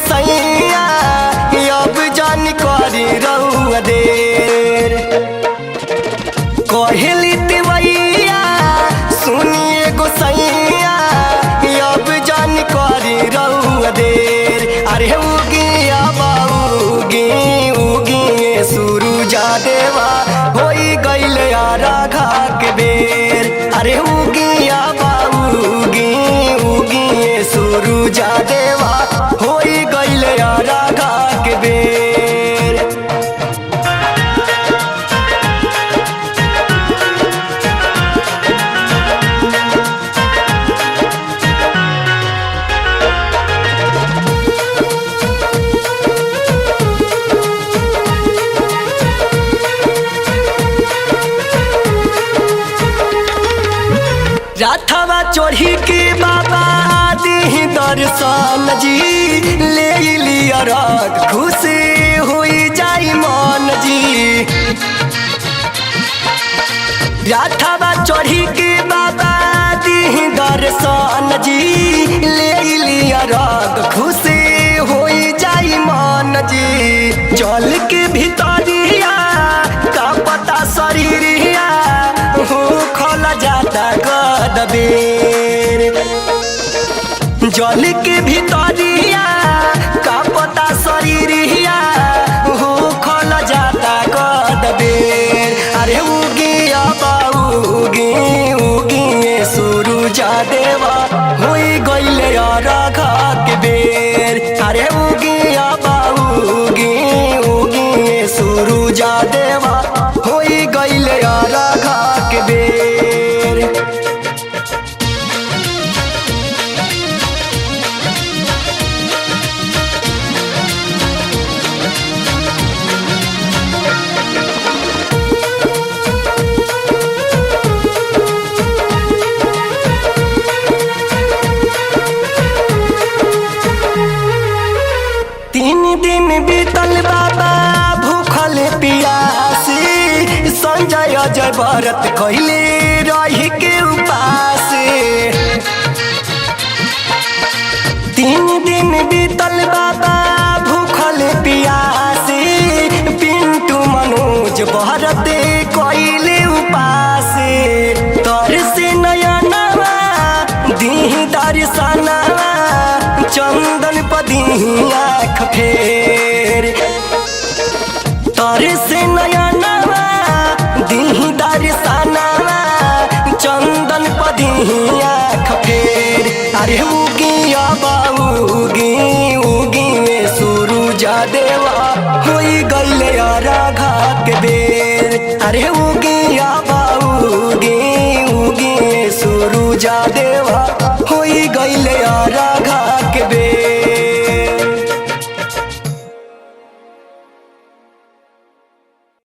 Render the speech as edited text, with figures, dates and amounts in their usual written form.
गोसैया अब जान करी रहुआ देर। कहली तिवैया सुनिए गोसैया अब जान करी रहुआ देर। अरे उगिया बाऊगी उगिए सूरुजा देवा होई गइले राघा के बेर। अरे उगिया बाऊगी उगिए सूरुजा देवा होई गइले राघा के बेर। राथवा चोरी के बाबा दी दर्शन जी ले लिया राग खुशी हुई जाई मन जी। राथवा चोरी के बाबा दी दर्शन जी ले लिया राग खुशी हुई जाई मन जी। जल के भीतरिया का पता शरीरिया हो खोला जाता गदबेर। जल के भीतरिया का पता शरीरिया हो खोला जाता गदबेर। अरे उगिया बाऊगी उगिए सूरुजा देवा होई गइले राघा के बेर। अरे उगिया बाऊगी उगिए सूरुजा देवा होई गइले राघा के बेर। तीन दिन बीतल बाबा भूखल पियासी संजय अजय व्रत कइले रही के उपास। तीन दिन बीतल बाबा भूखल पियासी पिंटू मनोज व्रत कइले उपास। तर से नयनवा दी दर्शनवा चंदन पदी आँख फेर। तर से नयनवा दी दर्शनवा चंदन पदी आँख फेर। अरे उगिया बाऊगी उगिए सूरुजा देवा होई गइले राघा के बेर। अरे उगिया बाऊगी उगिए सूरुजा देवा होई गइले राघा के बेर।